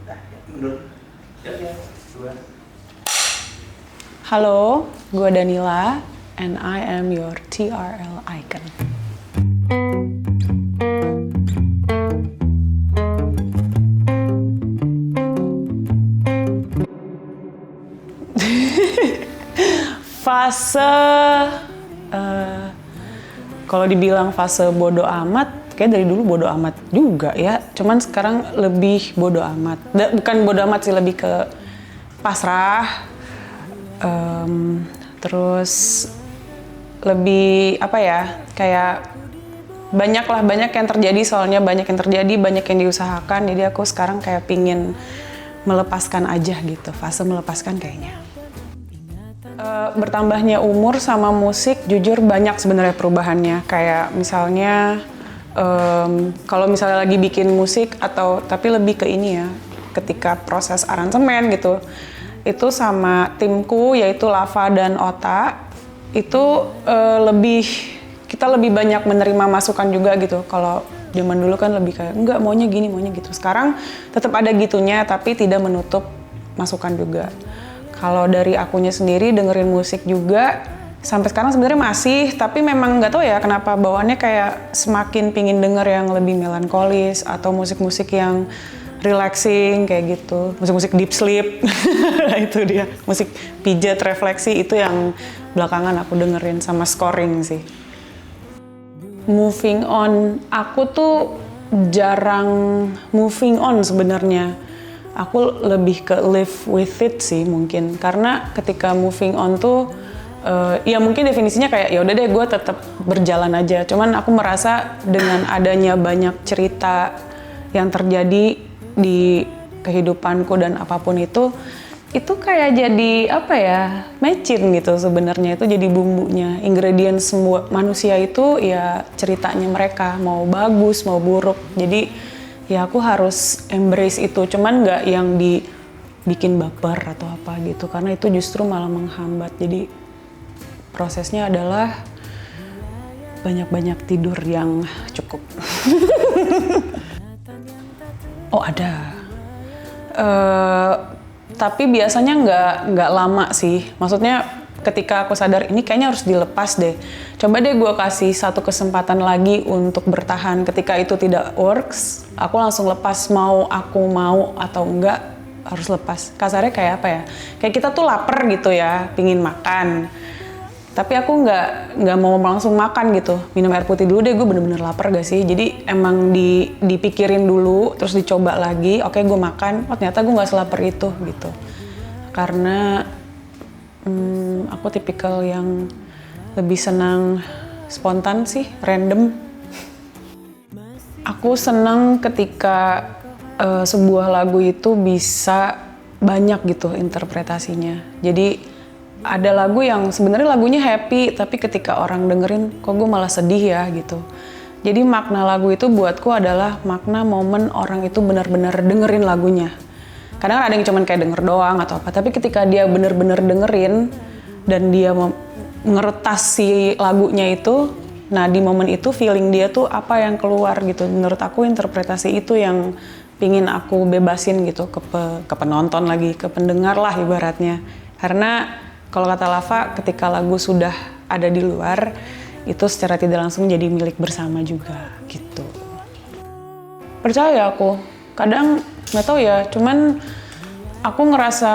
Mundur. Ya, dua. Halo, gue Danila, and I am your TRL icon. Fase, kalau dibilang fase bodo amat, kayak dari dulu bodo amat juga ya. Cuman sekarang lebih bodo amat. Bukan bodo amat sih, lebih ke pasrah. Terus lebih apa ya, kayak banyak yang terjadi, soalnya banyak yang terjadi, banyak yang diusahakan. Jadi aku sekarang kayak pingin melepaskan aja gitu, fase melepaskan kayaknya. Bertambahnya umur sama musik, jujur banyak sebenarnya perubahannya. Kayak misalnya kalau misalnya lagi bikin musik atau tapi lebih ke ini ya, ketika proses aransemen gitu, itu sama timku yaitu Lava dan Ota itu kita lebih banyak menerima masukan juga gitu. Kalau zaman dulu kan lebih kayak enggak, maunya gini, maunya gitu. Sekarang tetap ada gitunya tapi tidak menutup masukan juga. Kalau dari akunya sendiri dengerin musik juga sampai sekarang sebenarnya masih, tapi memang nggak tahu ya kenapa bawaannya kayak semakin pingin denger yang lebih melankolis atau musik-musik yang relaxing kayak gitu, musik-musik deep sleep. Itu dia, musik pijat refleksi itu yang belakangan aku dengerin, sama scoring sih. Moving on, aku tuh jarang moving on sebenarnya. Aku lebih ke live with it sih mungkin, karena ketika moving on tuh ya mungkin definisinya kayak ya udah deh gue tetap berjalan aja. Cuman aku merasa dengan adanya banyak cerita yang terjadi di kehidupanku dan apapun itu kayak jadi apa ya, mecin gitu sebenarnya. Itu jadi bumbunya, ingredient semua manusia itu ya ceritanya mereka, mau bagus mau buruk. Jadi ya aku harus embrace itu, cuman nggak yang dibikin baper atau apa gitu, karena itu justru malah menghambat. Jadi prosesnya adalah banyak-banyak tidur yang cukup. Oh ada, tapi biasanya nggak lama sih, maksudnya ketika aku sadar ini kayaknya harus dilepas deh. Coba deh gue kasih satu kesempatan lagi untuk bertahan. Ketika itu tidak works, aku langsung lepas. Mau aku mau atau enggak, harus lepas. Kasarnya kayak apa ya? Kayak kita tuh lapar gitu ya, pingin makan. Tapi aku nggak mau langsung makan gitu. Minum air putih dulu deh, gue bener-bener lapar gak sih? Jadi emang dipikirin dulu, terus dicoba lagi. Oke, gue makan. Oh ternyata gue nggak selapar itu gitu. Karena aku tipikal yang lebih senang spontan sih, random. Aku senang ketika sebuah lagu itu bisa banyak gitu interpretasinya. Jadi ada lagu yang sebenarnya lagunya happy, tapi ketika orang dengerin kok gue malah sedih ya gitu. Jadi makna lagu itu buatku adalah makna momen orang itu benar-benar dengerin lagunya. Kadang ada yang cuman kayak denger doang atau apa, tapi ketika dia bener-bener dengerin dan dia ngeretas si lagunya itu, nah di momen itu feeling dia tuh apa yang keluar gitu. Menurut aku interpretasi itu yang pingin aku bebasin gitu ke penonton lagi, ke pendengar lah ibaratnya. Karena kalau kata Lava, ketika lagu sudah ada di luar, itu secara tidak langsung jadi milik bersama juga gitu. Percaya aku, kadang nggak tahu ya, cuman aku ngerasa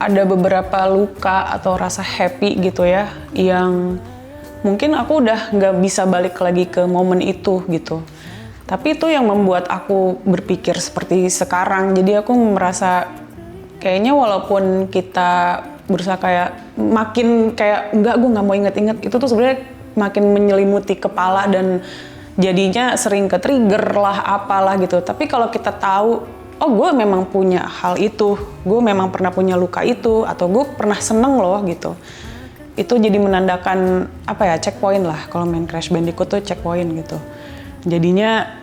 ada beberapa luka atau rasa happy gitu ya, yang mungkin aku udah nggak bisa balik lagi ke momen itu gitu. Tapi itu yang membuat aku berpikir seperti sekarang. Jadi aku merasa kayaknya walaupun kita berusaha kayak makin kayak enggak, gue nggak mau inget-inget, itu tuh sebenarnya makin menyelimuti kepala dan jadinya sering ke trigger lah apalah gitu. Tapi kalau kita tahu, oh gue memang punya hal itu, gue memang pernah punya luka itu, atau gue pernah seneng loh gitu. Itu jadi menandakan apa ya, checkpoint lah. Kalau main Crash Bandicoot tuh checkpoint gitu. Jadinya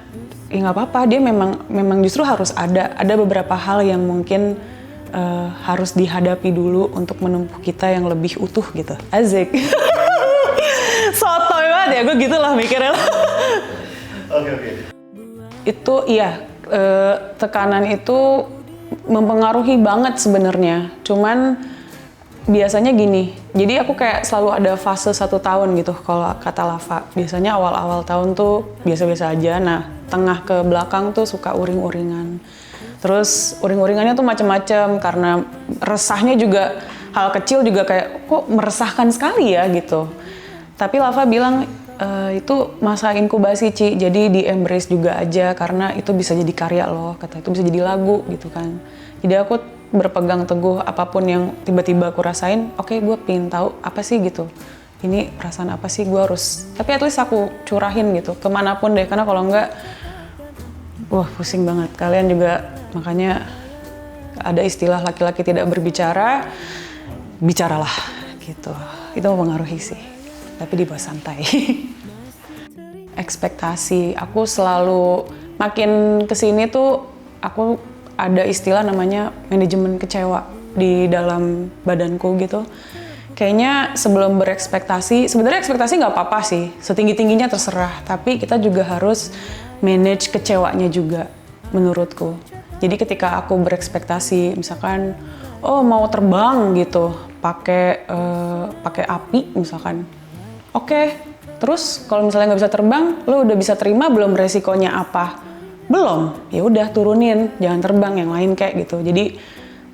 ya nggak apa-apa, dia memang justru harus ada beberapa hal yang mungkin harus dihadapi dulu untuk menempuh kita yang lebih utuh gitu. Asik. Sotoy banget ya, gue gitu lah mikirnya. Oke. Itu iya, tekanan itu mempengaruhi banget sebenarnya. Cuman biasanya gini, jadi aku kayak selalu ada fase 1 tahun gitu kalau kata Lava. Biasanya awal-awal tahun tuh biasa-biasa aja, nah tengah ke belakang tuh suka uring-uringan. Terus uring-uringannya tuh macam-macam karena resahnya juga, hal kecil juga kayak kok meresahkan sekali ya gitu. Tapi Lava bilang itu masa inkubasi Ci, jadi di embrace juga aja karena itu bisa jadi karya loh, kata itu bisa jadi lagu gitu kan. Jadi aku berpegang teguh apapun yang tiba-tiba aku rasain, oke, gue pengen tahu apa sih gitu, ini perasaan apa sih, gue harus, tapi at least aku curahin gitu kemanapun deh, karena kalau enggak wah pusing banget. Kalian juga makanya ada istilah laki-laki tidak berbicara, bicaralah gitu. Itu mempengaruhi sih, tapi dibawa santai. Ekspektasi, aku selalu makin kesini tuh aku ada istilah namanya manajemen kecewa di dalam badanku gitu. Kayaknya sebelum berekspektasi, sebenarnya ekspektasi nggak apa-apa sih, setinggi-tingginya terserah. Tapi kita juga harus manage kecewanya juga, menurutku. Jadi ketika aku berekspektasi, misalkan, oh mau terbang gitu, pakai api misalkan. Oke, terus kalau misalnya nggak bisa terbang, lo udah bisa terima belum resikonya apa? Belum, ya udah turunin, jangan terbang, yang lain kayak gitu. Jadi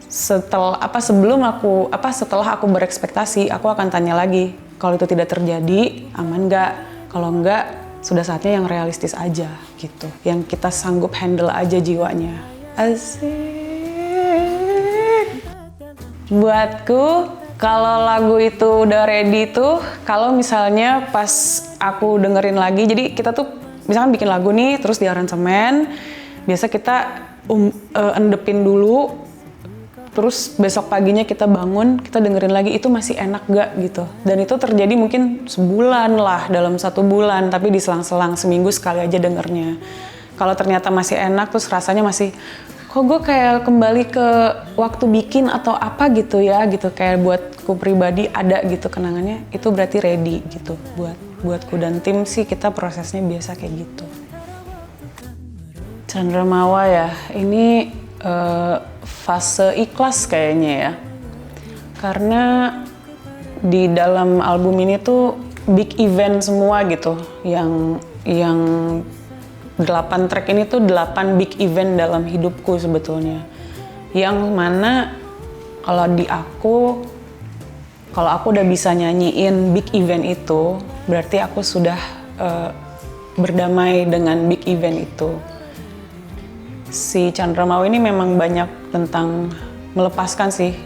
setelah aku berekspektasi, aku akan tanya lagi, kalau itu tidak terjadi aman nggak? Kalau nggak, sudah saatnya yang realistis aja gitu, yang kita sanggup handle aja jiwanya. Asik. Buatku kalau lagu itu udah ready tuh, kalau misalnya pas aku dengerin lagi, jadi kita tuh misalkan bikin lagu nih, terus di aransemen, biasa kita endepin dulu, terus besok paginya kita bangun, kita dengerin lagi, itu masih enak gak gitu. Dan itu terjadi mungkin sebulan lah, dalam 1 bulan, tapi di selang-selang seminggu sekali aja dengernya. Kalau ternyata masih enak, terus rasanya masih, kok gue kayak kembali ke waktu bikin atau apa gitu ya, gitu. Kayak buatku pribadi ada gitu kenangannya, itu berarti ready gitu buatku dan tim sih, kita prosesnya biasa kayak gitu. Chandramawa ya, ini fase ikhlas kayaknya ya. Karena di dalam album ini tuh big event semua gitu. Yang 8 track ini tuh 8 big event dalam hidupku sebetulnya. Yang mana kalau aku udah bisa nyanyiin big event itu, berarti aku sudah berdamai dengan big event itu. Si Chandramawa ini memang banyak tentang melepaskan sih.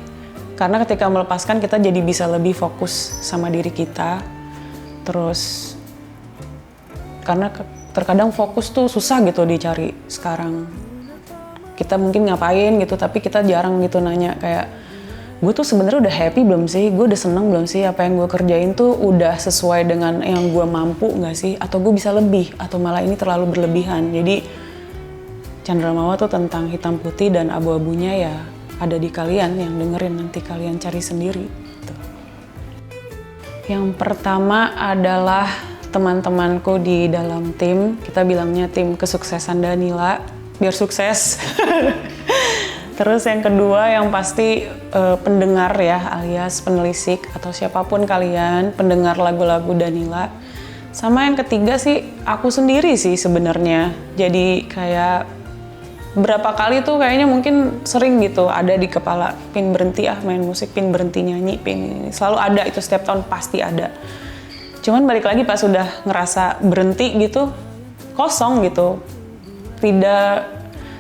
Karena ketika melepaskan kita jadi bisa lebih fokus sama diri kita. Terus karena terkadang fokus tuh susah gitu dicari sekarang. Kita mungkin ngapain gitu, tapi kita jarang gitu nanya kayak, gue tuh sebenarnya udah happy belum sih? Gue udah seneng belum sih? Apa yang gue kerjain tuh udah sesuai dengan yang gue mampu nggak sih? Atau gue bisa lebih? Atau malah ini terlalu berlebihan? Jadi Chandramawa tuh tentang hitam putih dan abu-abunya ya ada di kalian yang dengerin, nanti kalian cari sendiri. Gitu. Yang pertama adalah teman-temanku di dalam tim, kita bilangnya tim kesuksesan Danila, biar sukses. Terus yang kedua yang pasti pendengar ya, alias penelisik atau siapapun kalian, pendengar lagu-lagu Danila. Sama yang ketiga sih aku sendiri sih sebenarnya. Jadi kayak berapa kali tuh kayaknya mungkin sering gitu ada di kepala, pin berhenti main musik, pin berhenti nyanyi, pin ini. Selalu ada itu, setiap tahun pasti ada. Cuman balik lagi pas udah ngerasa berhenti gitu, kosong gitu.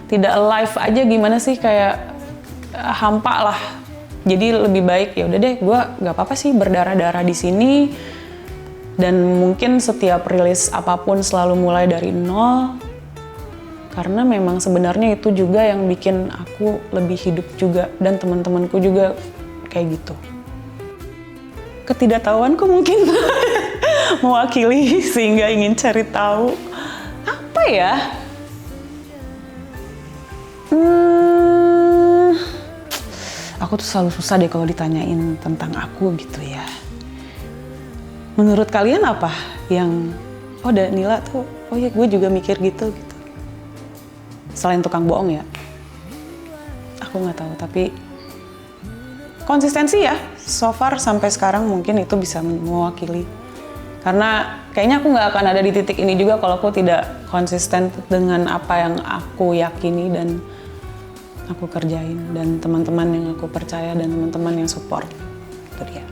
Tidak alive aja, gimana sih, kayak hampa lah. Jadi lebih baik ya udah deh, gue nggak apa-apa sih berdarah-darah di sini. Dan mungkin setiap rilis apapun selalu mulai dari nol. Karena memang sebenarnya itu juga yang bikin aku lebih hidup juga, dan teman-temanku juga kayak gitu. Ketidaktahuanku mungkin mewakili sehingga ingin cari tahu. Apa ya? Aku tuh selalu susah deh kalau ditanyain tentang aku gitu ya. Menurut kalian apa yang, oh Danila tuh, oh ya gue juga mikir gitu. selain tukang bohong ya, aku nggak tahu. Tapi konsistensi ya, so far sampai sekarang mungkin itu bisa mewakili. Karena kayaknya aku nggak akan ada di titik ini juga kalau aku tidak konsisten dengan apa yang aku yakini dan aku kerjain, dan teman-teman yang aku percaya dan teman-teman yang support. Itu dia.